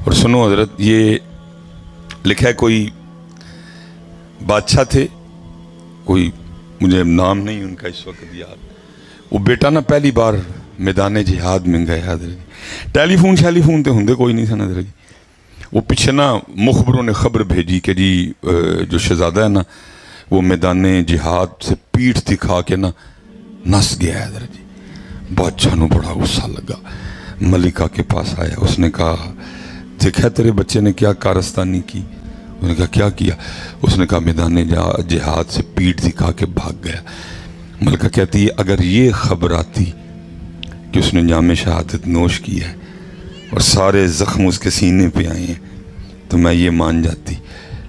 اور سنو حضرت، یہ لکھا ہے کوئی بادشاہ تھے، کوئی مجھے نام نہیں ان کا اس وقت یاد، وہ بیٹا نا پہلی بار میدان جہاد میں گئے حضرت، ٹیلی فون تے ہوندے کوئی نہیں سن حضرت، وہ پیچھے نا مخبروں نے خبر بھیجی کہ جی جو شہزادہ ہے نا وہ میدان جہاد سے پیٹھ دکھا کے نا نس گیا ہے حضرت جی۔ بادشاہ نو بڑا غصہ لگا، ملکہ کے پاس آیا، اس نے کہا دیکھا تیرے بچے نے کیا کارستانی کی؟ اس نے کہا کیا کیا؟ اس نے کہا میدان جہاد سے پیٹھ دکھا کے بھاگ گیا۔ ملکہ کہتی ہے اگر یہ خبر آتی کہ اس نے جام شہادت نوش کی ہے اور سارے زخم اس کے سینے پہ آئے ہیں تو میں یہ مان جاتی،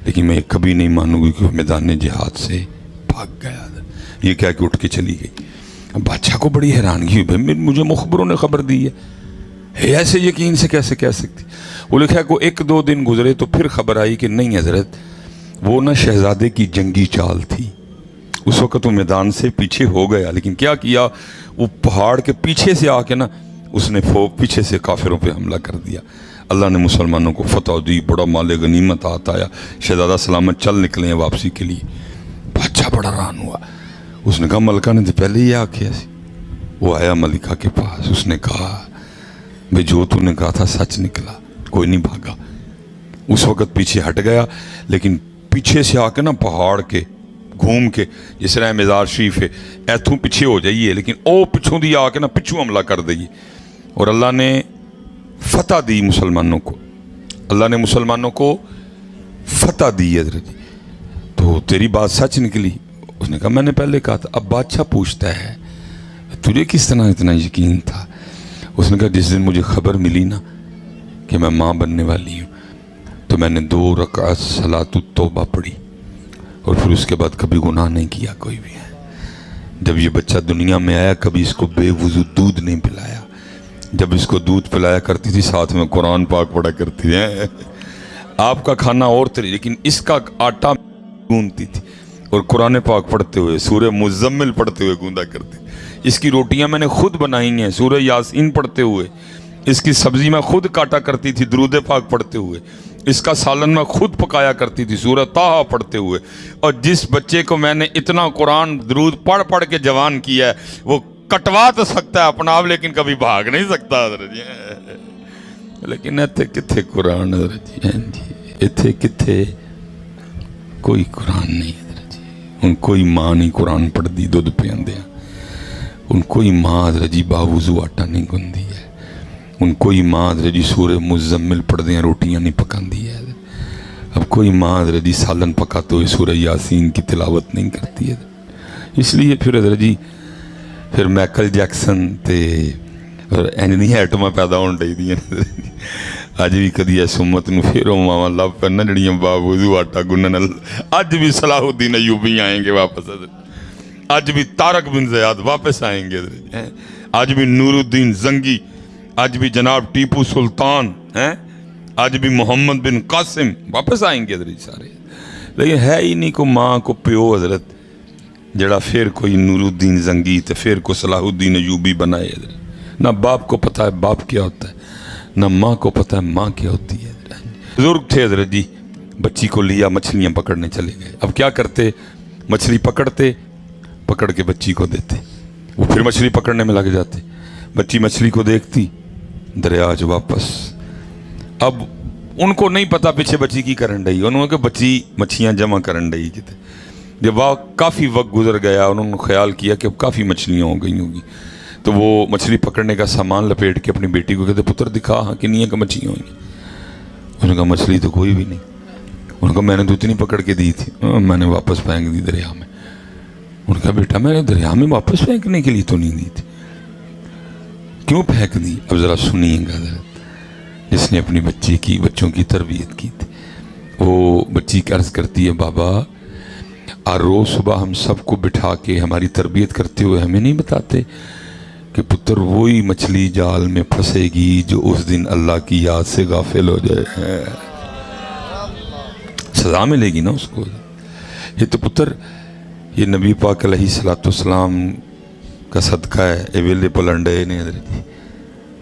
لیکن میں کبھی نہیں مانوں گی کہ وہ میدان جہاد سے بھاگ گیا۔ یہ کہہ کے اٹھ کے چلی گئی۔ اب بادشاہ کو بڑی حیرانگی ہوئی، بھائی مجھے مخبروں نے خبر دی ہے، ایسے یقین سے کیسے کہہ سکتی؟ وہ لکھا ہے کہ 1-2 دن گزرے تو پھر خبر آئی کہ نہیں حضرت، وہ نا شہزادے کی جنگی چال تھی، اس وقت وہ میدان سے پیچھے ہو گیا، لیکن کیا کیا، وہ پہاڑ کے پیچھے سے آ کے نا اس نے پیچھے سے کافروں پہ حملہ کر دیا۔ اللہ نے مسلمانوں کو فتح دی، بڑا مال غنیمت آیا، شہزادہ سلامت چل نکلے ہیں واپسی کے لیے۔ بادشاہ بڑا حیران ہوا، اس نے کہا ملکہ نے تو پہلے ہی آکھیا سی۔ وہ آیا ملکہ کے پاس، اس نے کہا بھئی جو تو نے کہا تھا سچ نکلا، کوئی نہیں بھاگا۔ اس وقت پیچھے ہٹ گیا، لیکن پیچھے سے آ کے نا پہاڑ کے گھوم کے، جس طرح مزار شریف ہے ایتھوں پیچھے ہو جائیے، لیکن او پچھوں دی آ کے نا پچھوں حملہ کر دئیے، اور اللہ نے فتح دی مسلمانوں کو، اللہ نے مسلمانوں کو فتح دی حضرت جی۔ تو تیری بات سچ نکلی؟ اس نے کہا میں نے پہلے کہا تھا۔ اب بادشاہ پوچھتا ہے تجھے کس طرح اتنا یقین تھا؟ اس نے کہا جس دن مجھے خبر ملی نا کہ میں ماں بننے والی ہوں تو میں نے 2 رکعت صلاۃ التوبہ پڑھی، اور پھر اس کے بعد کبھی گناہ نہیں کیا کوئی بھی ہے۔ جب یہ بچہ دنیا میں آیا کبھی اس کو بے وضو دودھ نہیں پلایا، جب اس کو دودھ پلایا کرتی تھی ساتھ میں قرآن پاک پڑھا کرتی تھی۔ آپ کا کھانا اور طریقے، لیکن اس کا آٹا گوندتی تھی اور قرآن پاک پڑھتے ہوئے سورہ مزمل پڑھتے ہوئے گوندا کرتی۔ اس کی روٹیاں میں نے خود بنائی ہیں سورہ یاسین پڑھتے ہوئے، اس کی سبزی میں خود کاٹا کرتی تھی درود پاک پڑھتے ہوئے، اس کا سالن میں خود پکایا کرتی تھی سورہ طٰہٰ پڑھتے ہوئے۔ اور جس بچے کو میں نے اتنا قرآن درود پڑھ پڑھ کے جوان کیا ہے وہ کٹوا تو سکتا ہے اپنا آپ، لیکن کبھی بھاگ نہیں سکتا حضرت جی۔ لیکن ایتھے کتھے قرآن حضرت جی، ایتھے کتھے کوئی قرآن نہیں حضرت جی۔ ان کوئی ماں نہیں قرآن پڑھ دی دودھ پیاندے ہیں، ان کوئی ماں حضرت جی باوضو آٹا نہیں گندی ہے، ان کوئی ماں حضرت جی سورہ مزمل پڑھ دیں روٹیاں نہیں پکان دی ہے۔ اب کوئی ماں حضرت جی سالن پکاتے ہوئے سورہ یاسین کی تلاوت نہیں کرتی ہے۔ اس لیے پھر حضرت جی پھر میکل جیکسن تے اور اینی ایٹਮਾਂ پیدا ہوਣ ڈیدیاں اج بھی کدی اس امت نو پھر ماواں لب کرنا جڑیاں باوضو آٹا گنن۔ اج بھی صلاح الدین ایوبی آئیں گے واپس، اج بھی طارق بن زیاد واپس آئیں گے، اج بھی نور الدین زنگی، اج بھی جناب ٹیپو سلطان ہیں، اج بھی محمد بن قاسم واپس آئیں گے حضرت سارے۔ لیکن ہے ہی نہیں کو ماں کو پیو حضرت جڑا پھر کوئی نور الدین زنگی تو پھر کو صلاح الدین ایوبی بنائے حضرت۔ نہ باپ کو پتہ ہے باپ کیا ہوتا ہے، نہ ماں کو پتہ ہے ماں کیا ہوتی ہے۔ بزرگ تھے حضرت جی، بچی کو لیا مچھلیاں پکڑنے چلے گئے۔ اب کیا کرتے، مچھلی پکڑتے، پکڑ کے بچی کو دیتے، وہ پھر مچھلی پکڑنے میں لگ جاتے، بچی مچھلی کو دیکھتی دریا جو واپس۔ اب ان کو نہیں پتا پیچھے بچی کی کرن ڈئی، انہوں نے کہ بچی مچھلیاں جمع کرن ڈئی کتے۔ جب کافی وقت گزر گیا انہوں نے خیال کیا کہ اب کافی مچھلیاں ہو گئی ہوں گی، تو وہ مچھلی پکڑنے کا سامان لپیٹ کے اپنی بیٹی کو کہتے پتر دکھا ہاں کنیاں کا مچھلیاں ہوئی ہیں۔ انہوں نے کہا مچھلی تو کوئی بھی نہیں۔ انہوں نے کہا میں نے تو اتنی پکڑ کے دی تھی، میں نے واپس پھینک دی دریا میں۔ انہوں نے کہا بیٹا میں نے دریا میں واپس پھینکنے کے لیے تو نہیں دی تھی، کیوں پھینک دی؟ اب ذرا سنیے گا حضرت، جس نے اپنی بچوں کی تربیت کی تھی، وہ بچی عرض کرتی ہے بابا روز صبح ہم سب کو بٹھا کے ہماری تربیت کرتے ہوئے ہمیں نہیں بتاتے کہ پتر وہی مچھلی جال میں پھنسے گی جو اس دن اللہ کی یاد سے غافل ہو جائے، سزا ملے گی نا اس کو۔ یہ تو پتر یہ نبی پاک علیہ السلام کا صدقہ ہے، اویلیبل انڈے نے حضرت جی،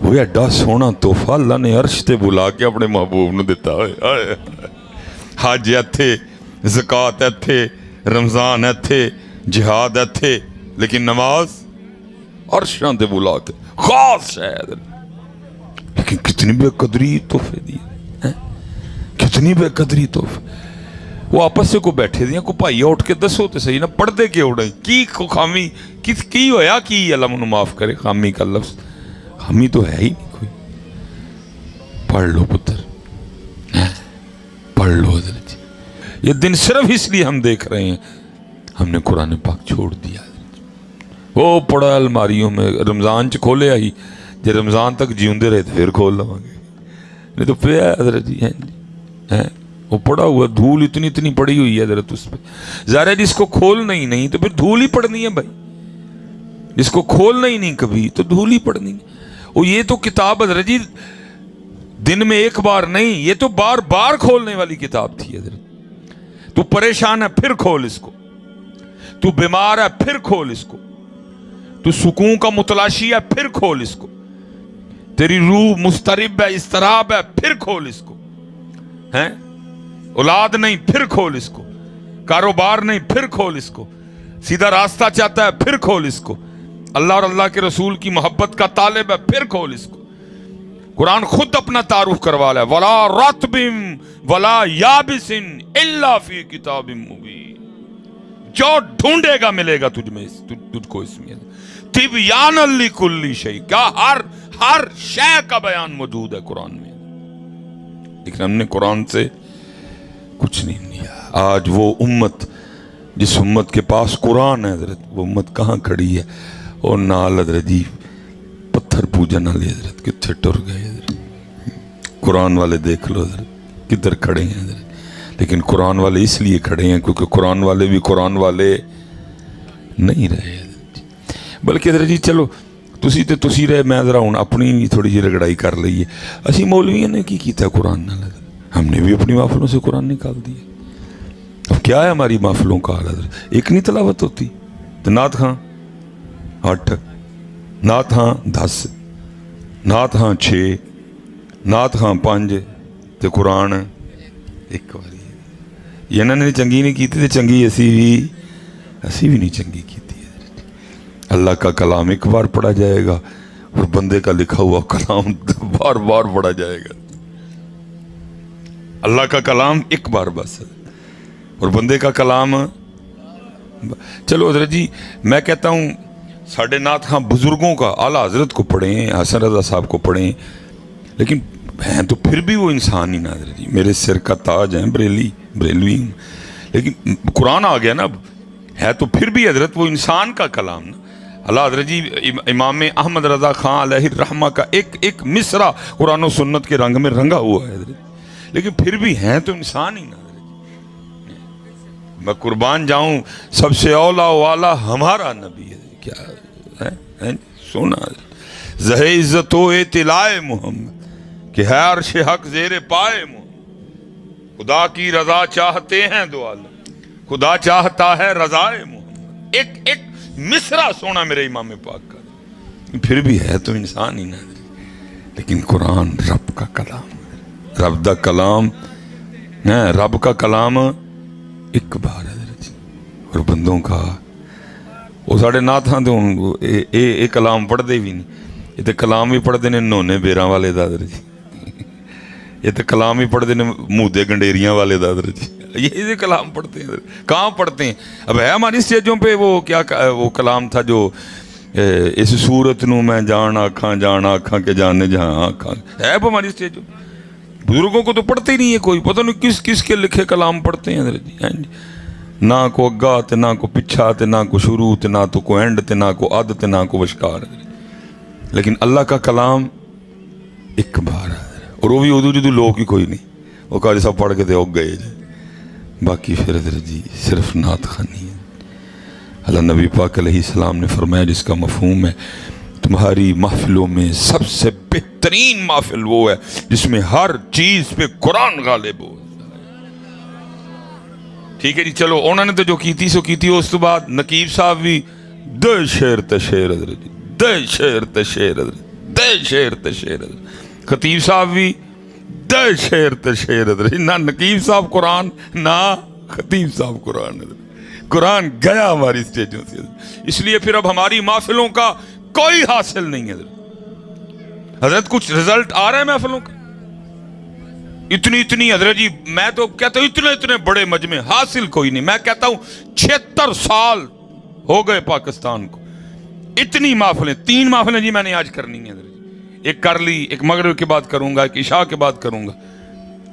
وہ ایڈا سونا تحفہ اللہ نے عرش تے بلا کے اپنے محبوب نو دیتا ہوئے. حج ایتھے, زکات ایتھے, رمضان ایتھے, جہاد ایتھے, لیکن نماز عرشاں تے بلا کے خاص شاید. لیکن کتنی بے قدری تحفے دیے, کتنی بے قدری تحفے. وہ آپس سے کو بیٹھے دیا کو بھائی اٹھ کے دسو تو صحیح نا, پڑھ دے کے اڑے کی خامی کی ہویا کی, اللہ منو معاف کرے. خامی کا لفظ, خامی تو ہے ہی نہیں کوئی. پڑھ لو پتر, پڑھ لو. حضرت یہ دن صرف اس لیے ہم دیکھ رہے ہیں, ہم نے قرآن پاک چھوڑ دیا. وہ پڑا الماریوں میں, رمضان چ کھولے آئی جی, رمضان تک جیوندے رہے تو پھر کھول لواں گے, نہیں تو پیا حضرت جی ہیں وہ پڑا ہوا دھول اتنی پڑی ہوئی ہے حضرت اس پہ. ظاہر ہے جس کو کھولنا ہی نہیں تو پھر دھول ہی پڑنی ہے بھائی. جس کو کھولنا ہی نہیں کبھی تو دھول ہی پڑنی ہے. وہ یہ تو کتاب حضرت جی دن میں ایک بار نہیں, یہ تو بار بار کھولنے والی کتاب تھی حضرت. تو پریشان ہے پھر کھول اس کو, تو بیمار ہے پھر کھول اس کو, تو سکون کا متلاشی ہے پھر کھول اس کو, تیری روح مضطرب ہے اضطراب ہے پھر کھول اس کو, ہیں اولاد نہیں پھر کھول اس کو, کاروبار نہیں پھر کھول اس کو, سیدھا راستہ چاہتا ہے پھر کھول اس کو, اللہ اور اللہ کے رسول کی محبت کا طالب ہے پھر کھول اس کو. قرآن خود اپنا تعارف کروا رہا ہے, ولا رطب ولا یابس الا فی کتاب مبین. جو ڈھونڈے گا ملے گا تجھ میں, تجھ کو اس میں تبیان لکل شیء, کیا ہر شے کا بیان موجود ہے قرآن میں. لیکن ہم نے قرآن سے کچھ نہیں لیا. آج وہ امت جس امت کے پاس قرآن ہے حضرت, وہ امت کہاں کھڑی ہے, اور نال حضرت جی پتھر پوجن والے حضرت کتنے ٹر گئے حضرت. قرآن والے دیکھ لو حضرت کدھر کھڑے ہیں حضرت. لیکن قرآن والے اس لیے کھڑے ہیں کیونکہ قرآن والے بھی قرآن والے نہیں رہے حضرت. بلکہ حضرت جی چلو تسی رہے, میں ذرا ہوں اپنی تھوڑی جی رگڑائی کر لئیے. اسی مولویوں نے کی کیتا ہے قرآن نال حضرت, ہم نے بھی اپنی محفلوں سے قرآن نکال دیا. اب کیا ہے ہماری محفلوں کا حال حضرت, ایک نہیں تلاوت ہوتی تو نعت خاں 8, نعت خاں 10, نعت خاں 6, نعت خاں 5 تے قرآن ایک باری. یہ انہوں نے چنگی نہیں کیتی تے چنگی اسی بھی نہیں چنگی کیتی. اللہ کا کلام ایک بار پڑھا جائے گا اور بندے کا لکھا ہوا کلام بار بار پڑھا جائے گا. اللہ کا کلام ایک بار بس, اور بندے کا کلام. چلو حضرت جی میں کہتا ہوں ساڑھے نعت خاں بزرگوں کا, اعلیٰ حضرت کو پڑھیں, حسن رضا صاحب کو پڑھیں, لیکن ہیں تو پھر بھی وہ انسان ہی نہ حضرت جی. میرے سر کا تاج ہیں, بریلوی ہوں, لیکن قرآن آ گیا نا, ہے تو پھر بھی حضرت وہ انسان کا کلام نا. اللہ حضرت جی امام احمد رضا خان علیہ الرحمہ کا ایک مصرع قرآن و سنت کے رنگ میں رنگا ہوا ہے حضرت, لیکن پھر بھی ہیں تو انسان ہی نا حضرت. میں قربان جاؤں سب سے اولا والا ہمارا نبی ہے. کیا ہے سونا زہ عزت و اطلاع محمد کہ ہے عرش حق زیر پائے محمد. خدا کی رضا چاہتے ہیں دو عالم, خدا چاہتا ہے رضائے محمد. ایک مصرع سونا میرے امام پاک کا, پھر بھی ہے تو انسان ہی نہ. لیکن قرآن رب کا کلام, رب دا کلام, رب کا کلام ایک بار حضرت, اور بندوں کا وہ ساڑھے نعت ہاں تو اے کلام پڑھ دے بھی نہیں. یہ تو کلام بھی پڑھ دے نے نونے بیراں والے دا حضرت جی, یہ تو کلام ہی پڑھ دے نے مودے گنڈیریاں والے دا حضرت جی. یہ کلام پڑھتے ہیں کہاں پڑھتے ہیں. اب ہے ہماری اسٹیجوں پہ وہ کیا وہ کلام تھا جو اس صورت نو میں جان آکھاں کے جانے جہاں آکھاں, ہے اب ہماری اسٹیجوں. بزرگوں کو تو پڑھتے ہی نہیں ہے کوئی, پتہ نہیں کس کے لکھے کلام پڑھتے ہیں حضرت جی. نہ کو اگا تے نہ کو پچھا تے نہ کو شروع تے نہ تو کو اینڈ تے نہ کو عد تے نہ کو وشکار. لیکن اللہ کا کلام ایک بار ہے, اور وہ بھی ادو جدو لوگ ہی کوئی نہیں, وہ قاری صاحب پڑھ کے تے اگ گئے جی. باقی پھر حضرت جی صرف نعت خوانی ہے. اللہ نبی پاک علیہ السلام نے فرمایا جس کا مفہوم ہے تمہاری محفلوں میں سب سے بہترین محفل وہ ہے جس میں ہر چیز پہ قرآن غالب ہو. ٹھیک ہے جی, چلو انہوں نے تو جو کیتی سو کیتی. اس تو بعد نقیب صاحب بھی دے شعر تے شعر حضرت جی, دے شعر تے شعر حضرت, دے دے شیر تے شیر خطیب صاحب بھی دے شیر تے شیر نہ نقیب صاحب قرآن نہ خطیب صاحب قرآن قرآن گیا ہماری سٹیجوں سے اس لیے پھر اب ہماری محفلوں کا کوئی حاصل نہیں ہے حضرت کچھ رزلٹ آ رہا ہے محفلوں کا اتنی حضرت جی میں تو کہتا ہوں اتنے بڑے مجمع حاصل کوئی نہیں میں کہتا ہوں 76 سال ہو گئے پاکستان کو اتنی محفلیں 3 محفلیں جی میں نے آج کرنی ہیں حضرت ایک کر لی ایک مغرب کے بعد کروں گا ایک عشاء کے بعد کروں گا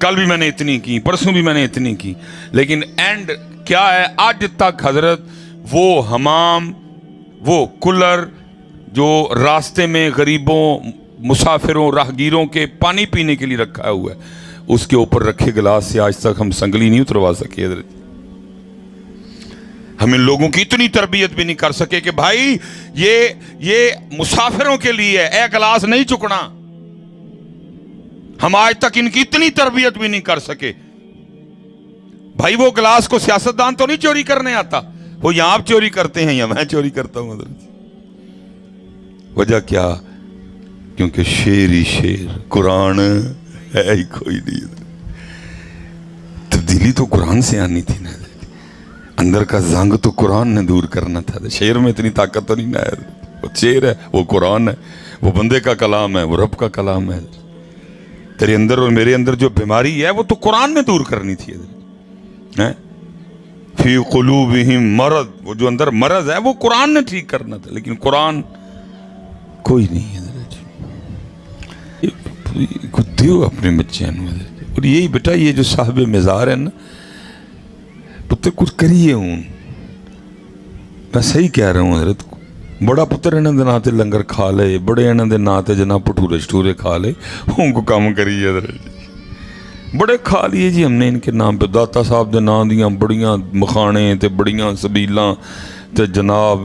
کل بھی میں نے اتنی کی پرسوں بھی میں نے اتنی کی لیکن اینڈ کیا ہے آج تک حضرت وہ حمام وہ کولر جو راستے میں غریبوں مسافروں راہگیروں کے پانی پینے کے لیے رکھا ہوا ہے اس کے اوپر رکھے گلاس سے آج تک ہم سنگلی نہیں اتروا سکے حضرت ہم ان لوگوں کی اتنی تربیت بھی نہیں کر سکے کہ بھائی یہ مسافروں کے لیے ہے اے گلاس نہیں چکنا ہم آج تک ان کی اتنی تربیت بھی نہیں کر سکے بھائی وہ گلاس کو سیاستدان تو نہیں چوری کرنے آتا وہ یہاں چوری کرتے ہیں یا میں چوری کرتا ہوں حضرت وجہ کیا کیونکہ شیر ہی شیر قرآن ہے ہی کوئی نہیں تبدیلی تو قرآن سے آنی تھی نا اندر کا زنگ تو قرآن نے دور کرنا تھا شیر میں اتنی طاقت تو نہیں نا وہ شیر ہے وہ قرآن ہے وہ بندے کا کلام ہے وہ رب کا کلام ہے تیرے اندر اور میرے اندر جو بیماری ہے وہ تو قرآن نے دور کرنی تھی فی قلوبہم مرض وہ جو اندر مرض ہے وہ قرآن نے ٹھیک کرنا تھا لیکن قرآن کوئی نہیں ہے کچھ دیو اپنے بچے اور یہی بیٹا یہ جو صاحب مزار ہے نا پتر کچھ کریے ہوں میں صحیح کہہ رہا ہوں حضرت بڑا پتر انہوں دے ناتے لنگر کھا لے بڑے انہوں دے ناتے جناب پٹورے شٹورے کھا لے ان کو کام کریے حضرت بڑے کھا لیے جی ہم نے ان کے نام پہ داتا صاحب دے نام دیاں بڑیاں مخانے تے بڑیاں سبیلاں تے جناب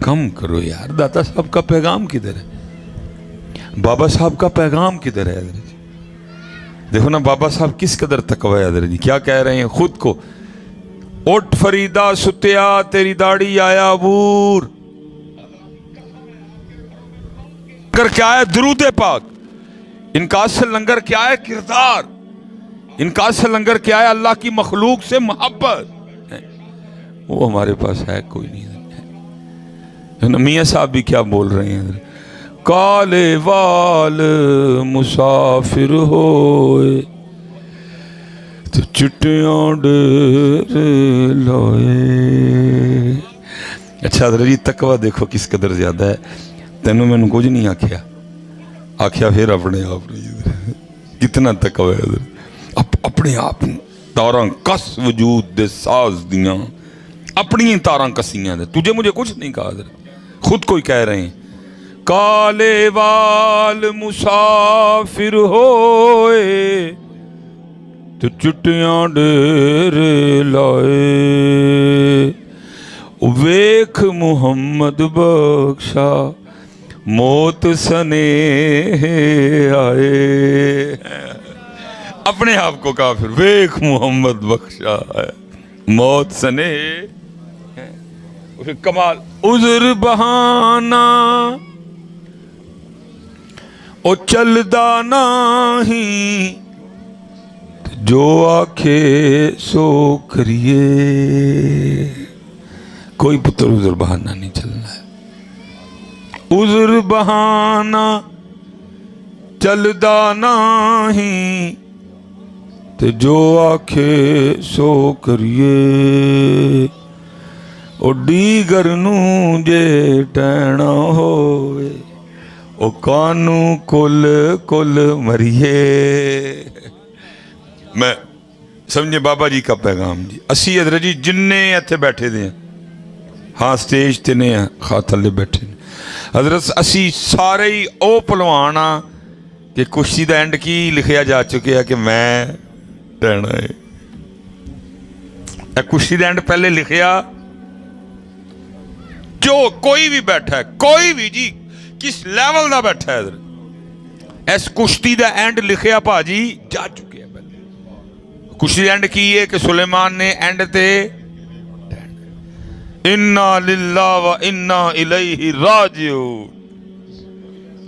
کم کرو یار داتا صاحب کا پیغام کدھر ہے بابا صاحب کا پیغام کدھر ہے حضرت دیکھو نا بابا صاحب کس قدر تقوی ہے حضرت جی کیا کہہ رہے ہیں خود کو اٹھ فریدہ ستیا تیری داڑھی آیا عبور لنگر کیا ہے درود پاک ان کا اصل لنگر کیا ہے کردار ان کا اصل لنگر کیا ہے اللہ کی مخلوق سے محبت وہ ہمارے پاس ہے کوئی نہیں میاں صاحب بھی کیا بول رہے ہیں حضرت کالے وال مسافر ہوئے تو چٹیاں ڈیر لائے اچھا حضرت جی تقوی دیکھو کس قدر زیادہ ہے تینوں میں نے کچھ نہیں آکھیا آکھیا پھر اپنے آپ نہیں کتنا تقوی ہے حضرت اپنے آپ تاراں کس وجود دے ساز دیاں اپنی تاراں کسیاں دے تجھے مجھے کچھ نہیں کہا حضرت خود کوئی کہہ رہے ہیں کالے وال مسافر ہوئے تو چٹیاں ڈیر لائے ویکھ محمد بخشا موت سنے آئے اپنے آپ کو کافر ویکھ محمد بخشا موت سنے کمال عذر بہانہ او چلدا نہیں جو آکھے سو کریے کوئی پتر عذر بہانہ نہیں چلنا ہے عذر بہانہ چلدا نہیں تے جو آکھے سو کریے او دیگر نو جے ٹینا ہوئے او کانو کل کل مریے میں سمجھے بابا جی کا پیغام جی اسی حضرت جی جننے ایتھے بیٹھے دے ہیں ہاں سٹیج تے نے خواہ تھلے بیٹھے حضرت اسی سارے ہی او پلوانا کہ کشتی دا اینڈ کی لکھیا جا چکے ہے کہ میں ٹینا ہے اے کشتی دا اینڈ پہلے لکھیا جو کوئی بھی بیٹھا ہے کوئی بھی جی کس لیول دا بیٹھا ہے حضرت اس کشتی دا اینڈ لکھیا پا جی جا چکے ہیں پہلے کشتی دا اینڈ کی ہے کہ سلیمان نے اینڈ تے انا للہ و انا الیہ راجعون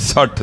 60